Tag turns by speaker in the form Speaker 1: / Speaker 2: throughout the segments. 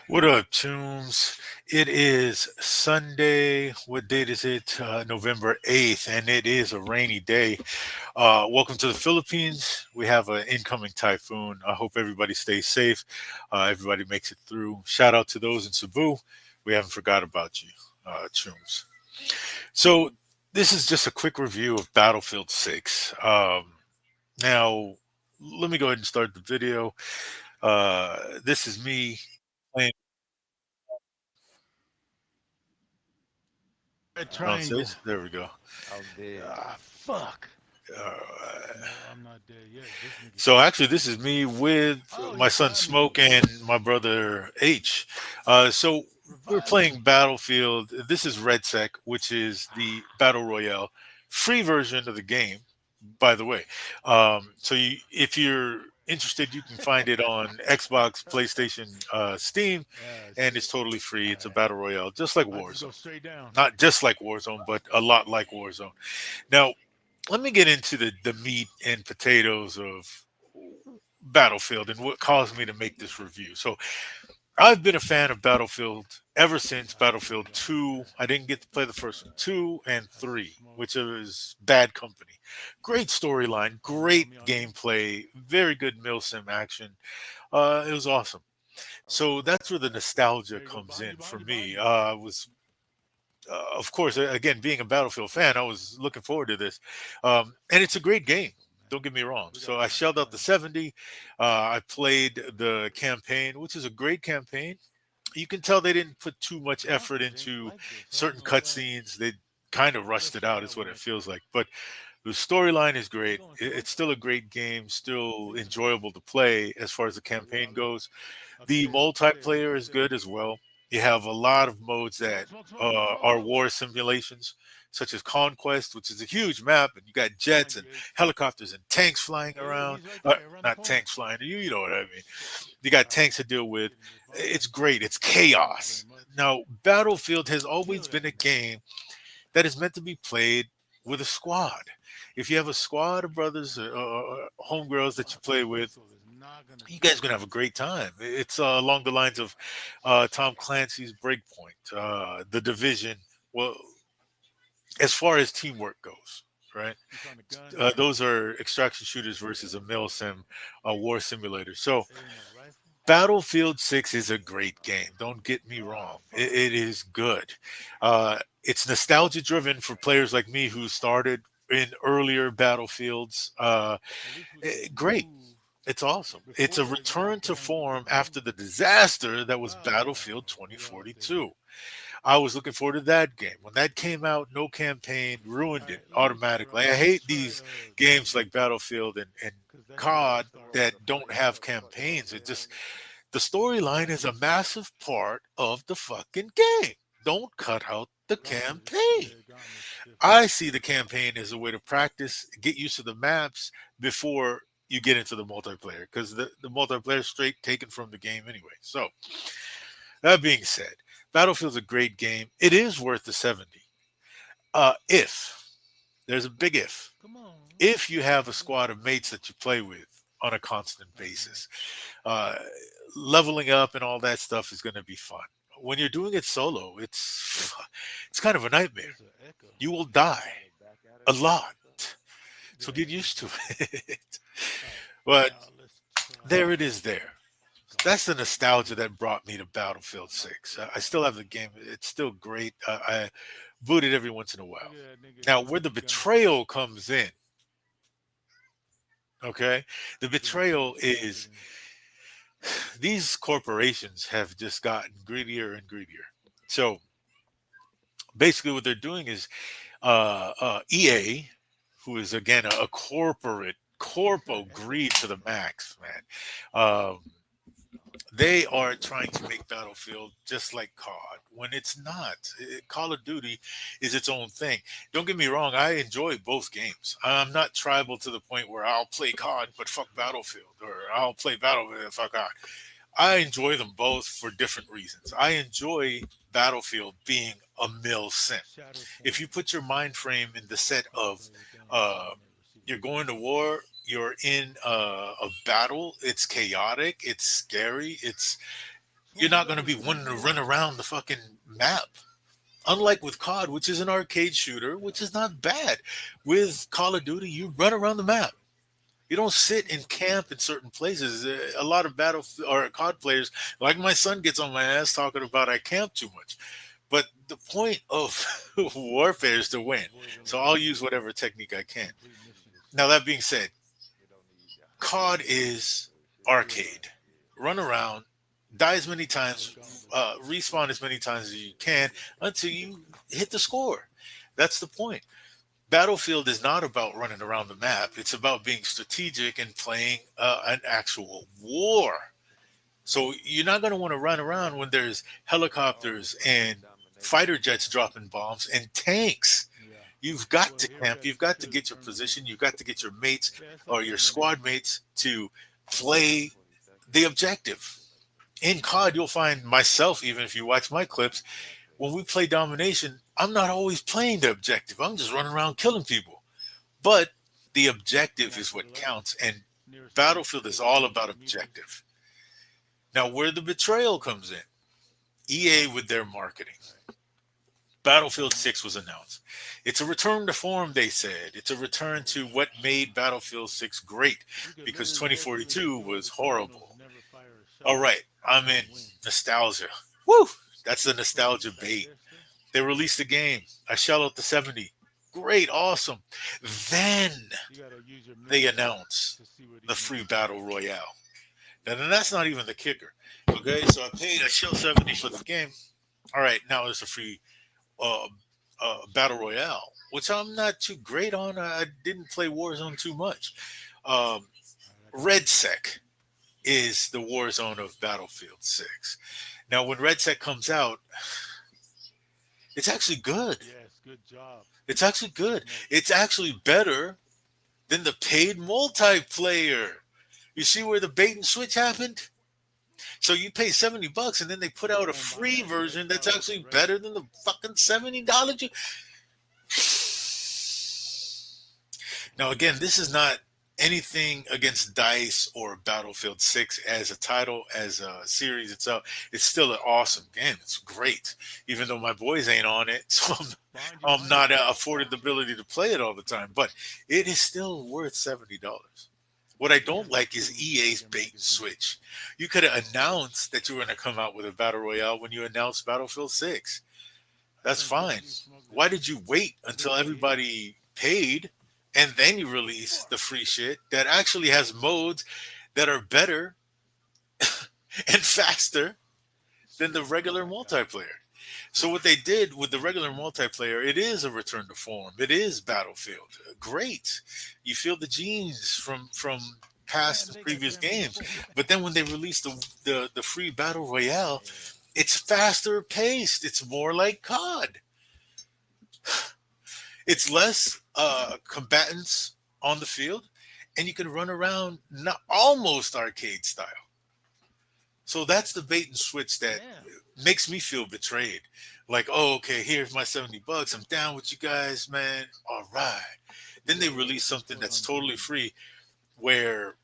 Speaker 1: What up, Tunes? It is Sunday. What date is it? November 8th, and it is a rainy day. Welcome to the Philippines. We have an incoming typhoon. I hope everybody stays safe. Everybody makes it through. Shout out to those in Cebu. We haven't forgot about you, Tunes. So, this is just a quick review of Battlefield 6. Now, let me go ahead and start the video. This is me playing
Speaker 2: Red
Speaker 1: on stage.
Speaker 2: triangle.
Speaker 1: There we go.
Speaker 3: I'm dead.
Speaker 2: Ah, fuck.
Speaker 1: Uh,
Speaker 2: No, I'm not dead yet. This nigga
Speaker 1: so
Speaker 2: dead.
Speaker 1: actually, this is me with
Speaker 2: Oh,
Speaker 1: my
Speaker 2: he
Speaker 1: son
Speaker 2: shot me.
Speaker 1: Smoke and my brother H. So we're
Speaker 2: Revive me.
Speaker 1: playing Battlefield. This is RedSec, which is the battle royale free version of the game. By the way, if you're interested, you can find it on Xbox, PlayStation, Steam,
Speaker 2: Ah,
Speaker 1: and it's
Speaker 2: shit.
Speaker 1: totally free. It's a
Speaker 2: Alright.
Speaker 1: battle royale, just like
Speaker 2: I just go
Speaker 1: Warzone.
Speaker 2: straight down.
Speaker 1: Not just like Warzone, but a lot like Warzone. Now, let me get into the meat and potatoes of Battlefield and what caused me to make this review. So, I've been a fan of Battlefield ever since
Speaker 2: I see
Speaker 1: Battlefield
Speaker 2: you down
Speaker 1: 2.
Speaker 2: there.
Speaker 1: I didn't get to play the first one, 2 and
Speaker 2: I see
Speaker 1: 3,
Speaker 2: smoke.
Speaker 1: which was Bad Company. Great storyline,
Speaker 2: On me, on
Speaker 1: great
Speaker 2: me, on me.
Speaker 1: gameplay, very good milsim action. It was awesome. So that's where the nostalgia
Speaker 2: There you go.
Speaker 1: comes
Speaker 2: Behind you,
Speaker 1: in for
Speaker 2: behind you, behind
Speaker 1: me.
Speaker 2: you.
Speaker 1: I was of course, again, being a Battlefield fan, I was looking forward to this. And it's a great game.
Speaker 2: Come on, man.
Speaker 1: Don't get me wrong.
Speaker 2: We
Speaker 1: So
Speaker 2: gotta
Speaker 1: I
Speaker 2: get on the
Speaker 1: shelled out the
Speaker 2: plane.
Speaker 1: 70. I played the campaign, which is a great campaign. You can tell they didn't put too much
Speaker 2: Huh?
Speaker 1: effort
Speaker 2: It ain't
Speaker 1: into
Speaker 2: like this, huh?
Speaker 1: certain cutscenes. They kind of
Speaker 2: Let's
Speaker 1: rushed it
Speaker 2: try
Speaker 1: out,
Speaker 2: that
Speaker 1: is
Speaker 2: one
Speaker 1: what it
Speaker 2: right there.
Speaker 1: feels like. But the storyline is
Speaker 2: Where you
Speaker 1: great.
Speaker 2: going, Smoke?
Speaker 1: It's still a great game,
Speaker 2: Where
Speaker 1: still
Speaker 2: you going?
Speaker 1: enjoyable to play as far as the
Speaker 2: Where
Speaker 1: campaign
Speaker 2: y'all at?
Speaker 1: goes. The
Speaker 2: Upstairs, upstairs,
Speaker 1: multiplayer is good
Speaker 2: upstairs.
Speaker 1: as well. You have a lot of modes
Speaker 2: Smoke,
Speaker 1: that
Speaker 2: smoke, smoke, smoke, smoke,
Speaker 1: are
Speaker 2: smoke.
Speaker 1: war simulations, such as Conquest, which is a huge map, and you got
Speaker 2: Behind
Speaker 1: jets
Speaker 2: you,
Speaker 1: and
Speaker 2: H.
Speaker 1: helicopters and tanks flying
Speaker 2: Hey,
Speaker 1: around.
Speaker 2: he's right there, around the
Speaker 1: Not
Speaker 2: corner.
Speaker 1: tanks flying. You know what I mean.
Speaker 2: Shit.
Speaker 1: You got
Speaker 2: All right.
Speaker 1: tanks to deal
Speaker 2: I'm
Speaker 1: with.
Speaker 2: getting this
Speaker 1: It's
Speaker 2: motherfucker.
Speaker 1: great. It's
Speaker 2: Thank you very
Speaker 1: chaos.
Speaker 2: much.
Speaker 1: Now, Battlefield has always
Speaker 2: Kill
Speaker 1: been
Speaker 2: that
Speaker 1: a
Speaker 2: nigga.
Speaker 1: game that is meant to be played with a squad. If you have a squad of brothers or homegirls that you play
Speaker 2: This
Speaker 1: with,
Speaker 2: pistol is not gonna
Speaker 1: you
Speaker 2: do
Speaker 1: guys are
Speaker 2: it.
Speaker 1: gonna have a great time. It's along the lines of Tom Clancy's Breakpoint, The Division. Well, as far as teamwork goes, right?
Speaker 2: You found a gun?
Speaker 1: Those are extraction shooters versus a mil sim, a war simulator. So
Speaker 2: It ain't no rifle.
Speaker 1: Battlefield 6 is a great game. Don't get me
Speaker 2: Ah,
Speaker 1: wrong.
Speaker 2: fuck.
Speaker 1: It is good. It's nostalgia driven for players like me who started in earlier Battlefields.
Speaker 2: At least we can
Speaker 1: Great.
Speaker 2: move
Speaker 1: It's awesome. It's a
Speaker 2: before it goes
Speaker 1: return to
Speaker 2: down to
Speaker 1: form
Speaker 2: just
Speaker 1: after the
Speaker 2: gunplay.
Speaker 1: disaster that was
Speaker 2: Ah,
Speaker 1: Battlefield
Speaker 2: we all dead.
Speaker 1: 2042. I was looking forward to that game. When that came out, no campaign ruined
Speaker 2: All
Speaker 1: it
Speaker 2: right,
Speaker 1: automatically. I
Speaker 2: let's
Speaker 1: hate
Speaker 2: try
Speaker 1: these games
Speaker 2: Charlie,
Speaker 1: like Battlefield and
Speaker 2: cause that shit about to
Speaker 1: COD
Speaker 2: start.
Speaker 1: that don't have campaigns. The storyline is a massive part of the fucking game. Don't cut out the campaign.
Speaker 2: Yeah, gauntlet's different.
Speaker 1: I see the campaign as a way to practice, get used to the maps before you get into the multiplayer, because the multiplayer is straight taken from the game anyway. So, that being said, Battlefield's a great game. It is worth the 70. If there's a big if you have a squad of mates that you play with on a constant
Speaker 2: Nice, man.
Speaker 1: basis, uh, leveling up and all that stuff is going to be fun. When you're doing it solo, it's kind of a nightmare.
Speaker 2: There's an echo.
Speaker 1: You will
Speaker 3: You
Speaker 1: die
Speaker 3: trying to back out of
Speaker 1: a
Speaker 3: this
Speaker 1: lot,
Speaker 3: motherfucker?
Speaker 1: so
Speaker 2: Yeah,
Speaker 1: get
Speaker 2: I did
Speaker 1: used to
Speaker 2: that.
Speaker 1: it.
Speaker 2: All right,
Speaker 1: But
Speaker 2: now let's
Speaker 1: there
Speaker 2: try
Speaker 1: it is. There. That's the
Speaker 2: gauntlet.
Speaker 1: nostalgia that brought me to Battlefield 6. I still have the game. It's still great. I boot it every once in a
Speaker 2: Look
Speaker 1: while.
Speaker 2: at that nigga
Speaker 1: Now,
Speaker 2: hit
Speaker 1: where
Speaker 2: me
Speaker 1: the
Speaker 2: with the gun.
Speaker 1: betrayal comes in, okay? The
Speaker 2: Give me some
Speaker 1: betrayal is
Speaker 2: confidence.
Speaker 1: these corporations have just gotten greedier and greedier. So basically, what they're doing is EA, who is again a corporate
Speaker 2: What's that
Speaker 1: corpo
Speaker 2: echo
Speaker 1: greed to
Speaker 2: coming
Speaker 1: the
Speaker 2: from?
Speaker 1: max, man. They are trying to make Battlefield just like COD when it's not. Call of Duty is its own thing. Don't get me wrong, I enjoy both games. I'm not tribal to the point where I'll play
Speaker 2: Oh,
Speaker 1: COD
Speaker 2: that
Speaker 1: but
Speaker 2: shit
Speaker 1: fuck
Speaker 2: cracked.
Speaker 1: Battlefield, or I'll play Battlefield and fuck COD. I enjoy them both for different reasons. I enjoy Battlefield being a mill sim.
Speaker 2: Shadow
Speaker 1: If you
Speaker 2: point.
Speaker 1: put your mind frame in the set of
Speaker 2: Contemplate within and
Speaker 1: uh,
Speaker 2: submit
Speaker 1: you're
Speaker 2: receiver.
Speaker 1: going to war, you're in a battle, it's chaotic, it's scary, it's You're not going to be wanting to run around the fucking map. Unlike with COD, which is an arcade shooter, which is not bad. With Call of Duty, you run around the map. You don't sit and camp in certain places. A lot of battle or COD players, like my son, gets on my ass talking about I camp too much. But the point of warfare is to win. So I'll use whatever technique I can. Now that being said, COD is arcade. Run around, die as many times, respawn as many times as you can until you hit the score. That's the point. Battlefield is not about running around the map. It's about being strategic and playing an actual war. So you're not going to want to run around when there's helicopters and fighter jets dropping bombs and tanks. You've got to camp. You've got to get your position. You've got to get your mates or your squad mates to play the objective. In COD, you'll find myself, even if you watch my clips, when we play domination, I'm not always playing the objective. I'm just running around killing people. But the objective is what counts, and Battlefield is all about objective. Now, where the betrayal comes in, EA with their marketing. Battlefield 6 was announced. It's a return to form, they said. It's a return to what made Battlefield 6 great because 2042 was horrible. All right, I'm in nostalgia. Woo! That's the nostalgia bait. They released the game. I shell out the 70. Great, awesome. Then they announce the free battle royale. Now, then that's not even the kicker. Okay, so I shell 70 for the game. All right, now there's a free uh, battle royale, which I'm not too great on. I didn't play Warzone too much. Um, RedSec is the Warzone of Battlefield 6. Now, when RedSec comes out, it's actually good. It's actually good. It's actually better than the paid multiplayer. You see where the bait and switch happened? So you pay $70 and then they put out a free version that's actually better than the fucking $70 you. Now again, this is not anything against Dice or Battlefield 6 as a title, as a series itself. It's still an awesome game. It's great. Even though my boys ain't on it, so I'm not afforded the ability to play it all the time. But it is still worth $70. What I don't like is EA's bait and switch. You could have announced that you were going to come out with a battle royale when you announced Battlefield 6. That's fine. Why did you wait until everybody paid and then you release the free shit that actually has modes that are better and faster than the regular multiplayer? So what they did with the regular multiplayer, it is a return to form. It is Battlefield. Great. You feel the genes from past and previous games. But then when they released the free battle royale, it's faster paced. It's more like COD. It's less combatants on the field, and you can run around not almost arcade style. So that's the bait and switch that makes me feel betrayed. Like, oh, okay, here's my $70. I'm down with you guys, man. All right. Then they release something that's totally free where,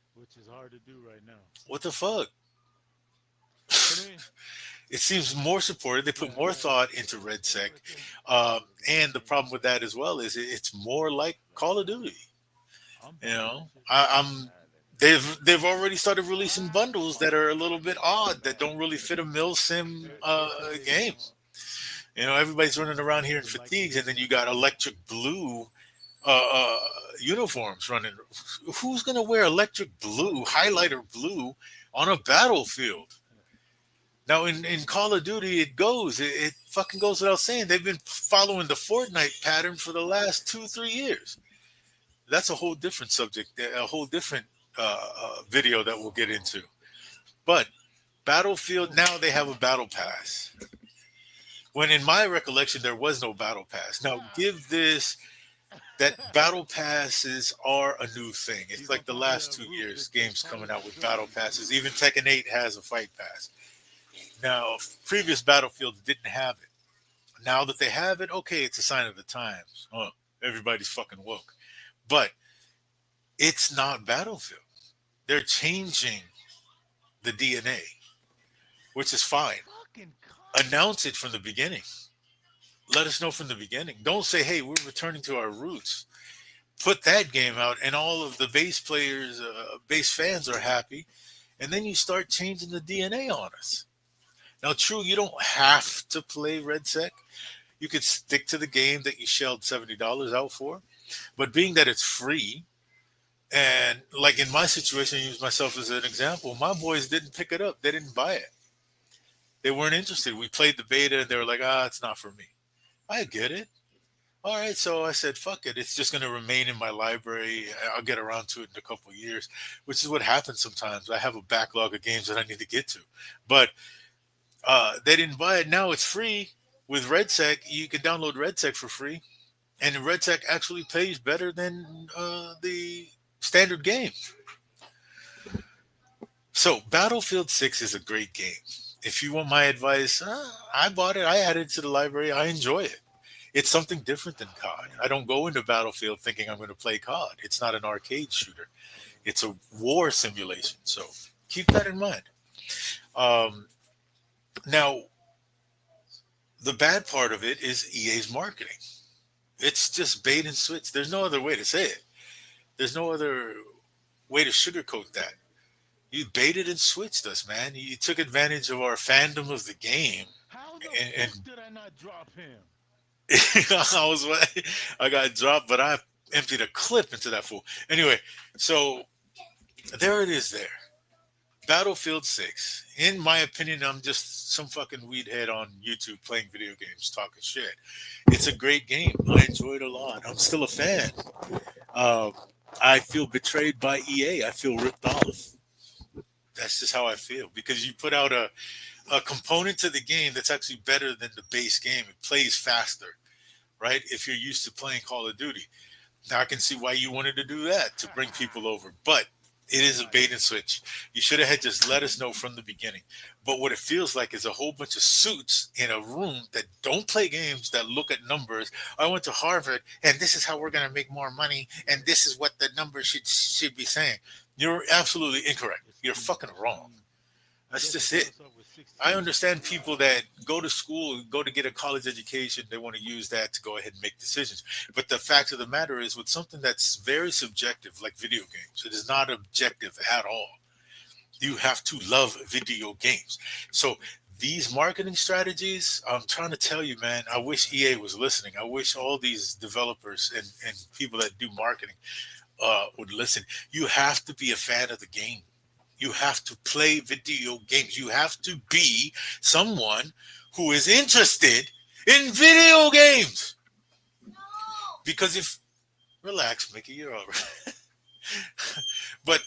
Speaker 1: what the fuck? It seems more supported. They put more thought into RedSec. And the problem with that as well is it's more like Call of Duty. You know, I'm they've already started releasing bundles that are a little bit odd that don't really fit a mil sim game. You know, everybody's running around here in fatigues, and then you got electric blue uniforms running. Who's gonna wear electric blue, highlighter blue, on a battlefield? Now in Call of Duty, it fucking goes without saying. They've been following the Fortnite pattern for the last 2 3 years. That's a whole different subject, a whole different video that we'll get into. But Battlefield now they have a battle pass. When in my recollection there was no battle pass. Now give this that battle passes are a new thing. It's like the last 2 years games coming out with battle passes. Even Tekken 8 has a fight pass. Now previous Battlefields didn't have it. Now that they have it, okay, it's a sign of the times. Oh, everybody's fucking woke. But it's not Battlefield. They're changing the DNA. which is fine.
Speaker 2: Fucking content.
Speaker 1: Announce it from the beginning. Let us know from the beginning. Don't say, "Hey, we're returning to our roots." Put that game out, and all of the base players, base fans are happy, and then you start changing the DNA on us. Now, true, you don't have to play Red Sec. You could stick to the game that you shelled $70 out for. But being that it's free, and like in my situation, I use myself as an example, my boys didn't pick it up. They didn't buy it. They weren't interested. We played the beta and they were like, it's not for me. I get it. All right, so I said, fuck it. It's just going to remain in my library. I'll get around to it in a couple of years, which is what happens sometimes. I have a backlog of games that I need to get to. But they didn't buy it. Now it's free with RedSec. You can download RedSec for free, and RedSec actually plays better than the standard game. So Battlefield 6 is a great game. If you want my advice, I bought it. I added it to the library. I enjoy it. It's something different than COD. I don't go into Battlefield thinking I'm going to play COD. It's not an arcade shooter. It's a war simulation. So keep that in mind. Um, Now, the bad part of it is EA's marketing. It's just bait and switch. There's no other way to say it. There's no other way to sugarcoat that. You baited and switched us, man. You took advantage of our fandom of the game,
Speaker 2: How the
Speaker 1: and
Speaker 2: fuck did I not drop him?
Speaker 1: I was I got dropped, but I emptied a clip into that fool. Anyway, so there it is. There, Battlefield 6. In my opinion, I'm just some fucking weed head on YouTube playing video games, talking shit. It's a great game. I enjoy it a lot. I'm still a fan. Uh, I feel betrayed by EA. I feel ripped off. That's just how I feel because you put out a component to the game that's actually better than the base game. It plays faster, right? If you're used to playing Call of Duty. Now I can see why you wanted to do that to bring people over, but it is a
Speaker 2: Right.
Speaker 1: bait and switch. You should have had just let us know from the beginning. But what it feels like is a whole bunch of suits in a room that don't play games, that look at numbers. I went to Harvard, and this is how we're going to make more money, and this is what the numbers should be saying. You're absolutely incorrect.
Speaker 2: It's
Speaker 1: You're
Speaker 2: the
Speaker 1: fucking wrong.
Speaker 2: I
Speaker 1: That's
Speaker 2: guess it
Speaker 1: just it.
Speaker 2: starts off with
Speaker 1: I
Speaker 2: 16.
Speaker 1: understand people that go to school, go to get a college education, they want to use that to go ahead and make decisions. But the fact of the matter is, with something that's very subjective, like video games, it is not objective at all. You have to love video games. So these marketing strategies, I'm trying to tell you, man, I wish EA was listening. I wish all these developers and people that do marketing would listen. You have to be a fan of the game. You have to play video games. You have to be someone who is interested in video games. Because if relax, Mickey, you're over. But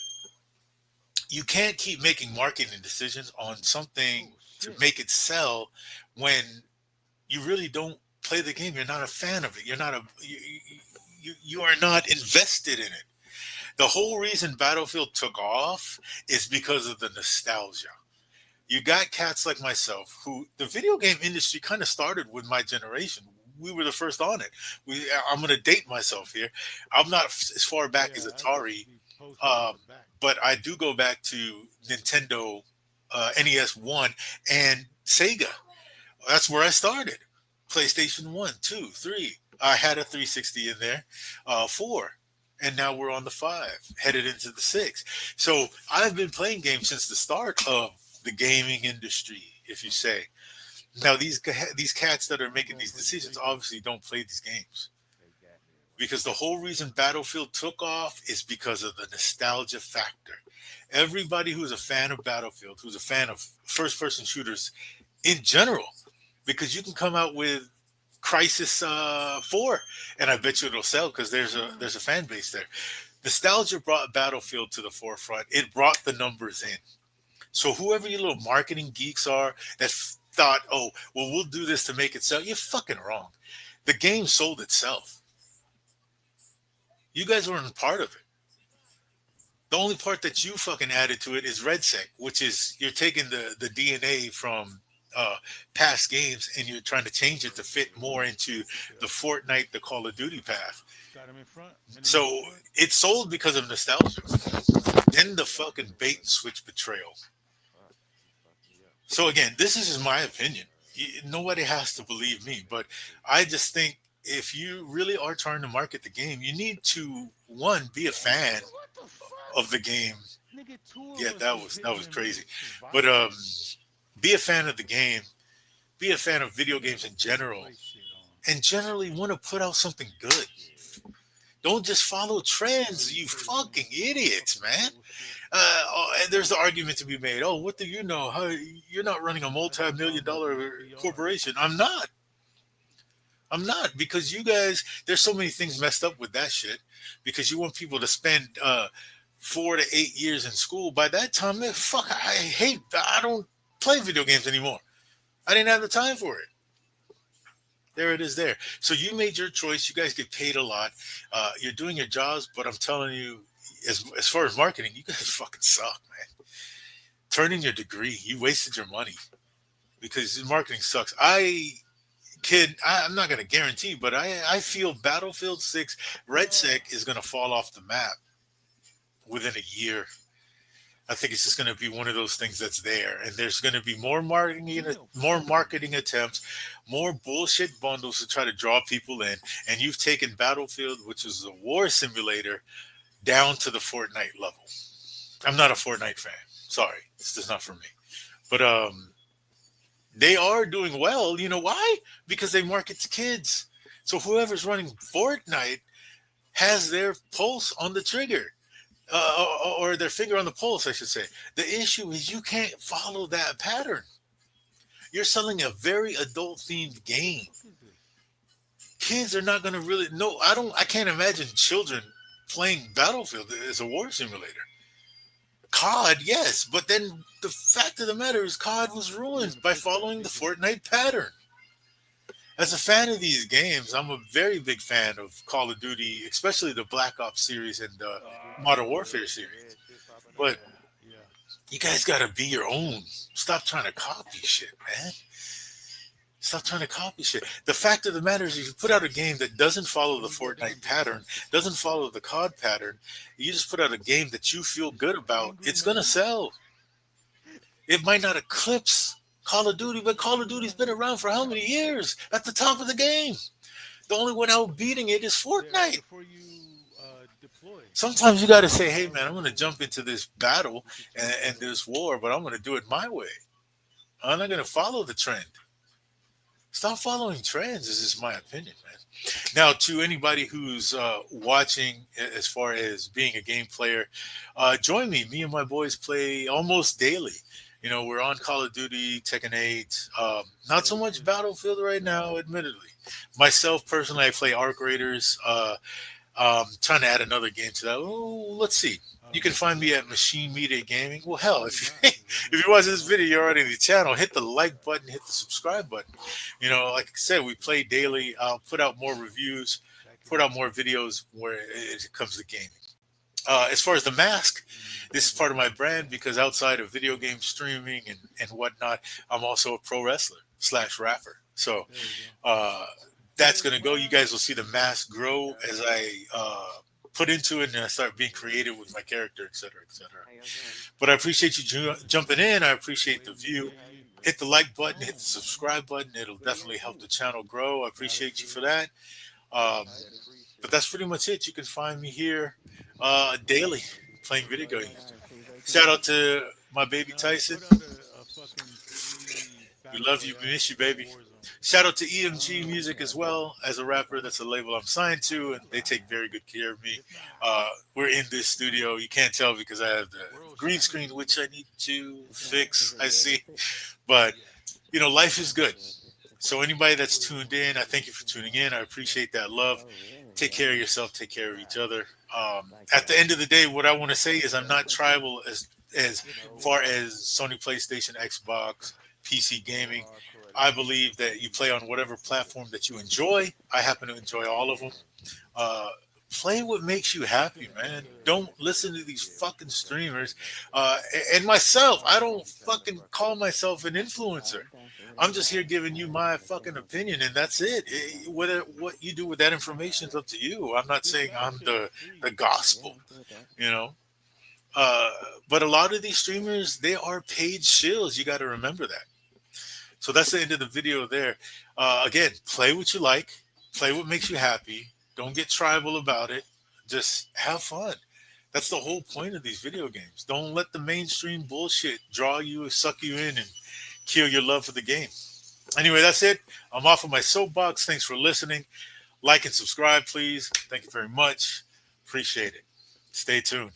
Speaker 1: you can't keep making marketing decisions on something
Speaker 2: Oh
Speaker 1: to
Speaker 2: shit.
Speaker 1: make it sell when you really don't play the game. You're not a fan of it. You're not a you are not invested in it. The whole reason Battlefield took off is because of the nostalgia. You got cats like myself who the video game industry kind of started with my generation. We were the first on it. I'm going to date myself here. I'm not as far back as
Speaker 2: Yeah, I just
Speaker 1: Atari,
Speaker 2: see posters in
Speaker 1: um,
Speaker 2: the back.
Speaker 1: but I do go back to Nintendo, NES One, and Sega. That's where I started. PlayStation 1, 2, 3. I had a 360 in there, 4. And now we're on the 5, headed into the 6. So I've been playing games since the start of the gaming industry, if you say. Now, these cats that are
Speaker 2: I'm
Speaker 1: making
Speaker 2: going
Speaker 1: these
Speaker 2: for these
Speaker 1: decisions
Speaker 2: Lakers.
Speaker 1: obviously don't play these games.
Speaker 2: They got me right
Speaker 1: Because the whole reason Battlefield took off is because of the nostalgia factor. Everybody who's a fan of Battlefield, who's a fan of first person shooters in general, because you can come out with Crisis 4, and I bet you it'll sell because there's a fan base there. Nostalgia brought Battlefield to the forefront. It brought the numbers in. So whoever you little marketing geeks are that thought, oh, well, we'll do this to make it sell, you're fucking wrong. The game sold itself. You guys weren't part of it. The only part that you fucking added to it is RedSec, which is you're taking the DNA from uh, past games and you're trying to change it to fit more into the
Speaker 2: Yep.
Speaker 1: Fortnite, the Call of Duty path.
Speaker 2: Got him in front and in the
Speaker 1: So
Speaker 2: front.
Speaker 1: it sold because of nostalgia. Then the
Speaker 2: Yep.
Speaker 1: fucking bait and switch betrayal.
Speaker 2: Fuck. He fucked me up.
Speaker 1: So again, this is just my opinion. Nobody has to believe me, but I just think if you really are trying to market the game, you need to one be a fan
Speaker 2: Nigga, what the fuck?
Speaker 1: of the game.
Speaker 2: Nigga, two
Speaker 1: Yeah,
Speaker 2: of us
Speaker 1: that
Speaker 2: was
Speaker 1: was
Speaker 2: hitting them
Speaker 1: crazy.
Speaker 2: bitches
Speaker 1: But
Speaker 2: violently.
Speaker 1: be a fan of the game. Be a fan of video
Speaker 2: You gotta
Speaker 1: games in
Speaker 2: still
Speaker 1: general,
Speaker 2: play shit on.
Speaker 1: and generally want to put out something good. Don't just follow
Speaker 2: So
Speaker 1: trends,
Speaker 2: you
Speaker 1: you
Speaker 2: play the game
Speaker 1: fucking
Speaker 2: for some
Speaker 1: idiots,
Speaker 2: fucking
Speaker 1: man.
Speaker 2: bullshit.
Speaker 1: And there's the argument to be made. Oh, what do you know? How you're not running a
Speaker 2: I thought y'all
Speaker 1: multi-million
Speaker 2: was about to use
Speaker 1: dollar
Speaker 2: VR.
Speaker 1: corporation? I'm not. I'm not because you guys. There's so many things messed up with that shit. Because you want people to spend 4 to 8 years in school. By that time, man, fuck. I hate. I don't play video games anymore. I didn't have the time for it. There it is. There. So you made your choice. You guys get paid a lot. You're doing your jobs, but I'm telling you, as far as marketing, you guys fucking suck, man. Turn in your degree. You wasted your money because marketing sucks. I'm not going to guarantee, but I feel Battlefield 6
Speaker 2: Uh,
Speaker 1: RedSec is going to fall off the map within a year. I think it's just going to be one of those things that's there, and there's going to be
Speaker 2: hell
Speaker 1: more
Speaker 2: fucking
Speaker 1: marketing
Speaker 2: no.
Speaker 1: attempts, more bullshit bundles to try to draw people in. And you've taken Battlefield, which is a war simulator, down to the Fortnite level. I'm not a Fortnite fan. Sorry, it's just not for me. But they are doing well. You know why? Because they market to kids. So whoever's running Fortnite has their pulse on the trigger, or their finger on the pulse, I should say. The issue is you can't follow that pattern. You're selling a very adult themed
Speaker 2: What the
Speaker 1: game.
Speaker 2: fuck is this?
Speaker 1: Kids are not going to really. No, I don't. I can't imagine children playing Battlefield as a war simulator. COD, yes, but then the fact of the matter is COD was
Speaker 2: Yeah, the
Speaker 1: ruined by
Speaker 2: flip side
Speaker 1: following the
Speaker 2: is that
Speaker 1: Fortnite pattern. As a fan of these games, I'm a very big fan of Call of Duty, especially the Black Ops series and the Modern Warfare series. But
Speaker 2: yeah, yeah.
Speaker 1: you guys got to be your own. Stop trying to copy shit, man. Stop trying to copy shit. The fact of the matter is, if you put out a game that doesn't follow
Speaker 2: Let
Speaker 1: the
Speaker 2: me go down
Speaker 1: Fortnite
Speaker 2: just
Speaker 1: pattern,
Speaker 2: just a
Speaker 1: doesn't
Speaker 2: touch.
Speaker 1: follow the COD pattern, you just put out a game that you feel
Speaker 2: Is
Speaker 1: good
Speaker 2: you
Speaker 1: about,
Speaker 2: angry,
Speaker 1: it's going to
Speaker 2: man?
Speaker 1: sell. It might not eclipse Call of Duty, but Call of Duty's been around for how many years? At the top of the game. The only one out beating it is
Speaker 2: There,
Speaker 1: Fortnite.
Speaker 2: before you deploy,
Speaker 1: Sometimes you got to say, hey,
Speaker 2: pause
Speaker 1: man,
Speaker 2: the
Speaker 1: I'm going to
Speaker 2: video.
Speaker 1: jump into this battle
Speaker 2: You could change
Speaker 1: and
Speaker 2: the.
Speaker 1: this war, but I'm going to do it my way. I'm not going to follow the trend. Stop following trends. This is my opinion, man. Now, to anybody who's watching, as far as being a game player, join me. Me and my boys play almost daily. You know, we're on Call of Duty, Tekken 8. Not so
Speaker 2: So
Speaker 1: much
Speaker 2: listen,
Speaker 1: Battlefield right
Speaker 2: listen.
Speaker 1: now, admittedly. Myself, personally, I play Arc Raiders. Trying to add another game to that. Oh, let's see. You can find me at Machine Media Gaming. Well, hell,
Speaker 2: Probably
Speaker 1: if
Speaker 2: not, cause I'm
Speaker 1: if
Speaker 2: gonna
Speaker 1: you're
Speaker 2: be
Speaker 1: watching this video, you're
Speaker 2: watching.
Speaker 1: already in the channel. Hit the like button, hit the subscribe button. You know, like I said, we play daily. I'll put out more reviews,
Speaker 2: Back
Speaker 1: put
Speaker 2: in
Speaker 1: out more videos where it comes to gaming. As far as the mask, this is
Speaker 2: back in
Speaker 1: part of
Speaker 2: the
Speaker 1: my
Speaker 2: day.
Speaker 1: brand because outside of video game streaming and whatnot, I'm also a pro wrestler slash rapper. So
Speaker 2: There you go.
Speaker 1: uh, that's
Speaker 2: Yes,
Speaker 1: going to go. You guys
Speaker 2: ma'am.
Speaker 1: will see the mask grow as I put into it and I start being creative with my character, etc., etc. But I appreciate you jumping in. I appreciate the
Speaker 2: Waiting to
Speaker 1: view.
Speaker 2: hear you
Speaker 1: Hit the like button, hit the
Speaker 2: groan, man.
Speaker 1: subscribe button. It'll definitely help the channel grow. I appreciate you for
Speaker 2: Battlefield.
Speaker 1: that. Um,
Speaker 2: Yeah.
Speaker 1: but that's pretty much it. You can find me here daily playing video games. Shout out to my baby
Speaker 2: Nah,
Speaker 1: Tyson.
Speaker 2: put out a fucking free
Speaker 1: We
Speaker 2: battle
Speaker 1: love you. We
Speaker 2: royale
Speaker 1: miss you,
Speaker 2: for
Speaker 1: baby.
Speaker 2: Warzone.
Speaker 1: Shout out to EMG
Speaker 2: Um,
Speaker 1: Music as well as a rapper. That's a label I'm signed to, and they take very good care of me.
Speaker 2: if not,
Speaker 1: We're in this
Speaker 2: if not,
Speaker 1: studio. You can't tell because I have the
Speaker 2: world
Speaker 1: green
Speaker 2: shatters
Speaker 1: screen,
Speaker 2: is
Speaker 1: which I need to
Speaker 2: coming.
Speaker 1: fix. I see, but
Speaker 2: Yeah.
Speaker 1: you know, life is good. So anybody that's
Speaker 2: Wait,
Speaker 1: tuned in, I thank you for tuning in. I appreciate that love. Take care of yourself. Take care of each other. At the end of the day, what I want to say is I'm not tribal as
Speaker 2: get the
Speaker 1: far
Speaker 2: video.
Speaker 1: as Sony PlayStation, Xbox, PC gaming. I believe that you play on whatever platform that you enjoy. I happen to enjoy all of them. Uh, Play what makes you
Speaker 2: I
Speaker 1: happy,
Speaker 2: feel like
Speaker 1: man. Don't listen to these fucking streamers. And myself, I don't fucking call myself an influencer. I'm just here giving you my fucking opinion, and that's it. Whether what you do with that information is up to you. I'm not
Speaker 2: this
Speaker 1: saying
Speaker 2: last
Speaker 1: I'm
Speaker 2: shit was
Speaker 1: the
Speaker 2: free.
Speaker 1: gospel, you know. Uh, but a lot of these streamers, they are paid shills. You got to remember that. So that's the end of the video there. Again, play what you like, play what makes you happy. Don't get tribal about it. Just have fun. That's the whole point of these video games. Don't let the mainstream bullshit draw you, suck you in, and kill your love for the game. Anyway, that's it. I'm off of my soapbox. Thanks for listening. Like and subscribe, please. Thank you very much. Appreciate it. Stay tuned.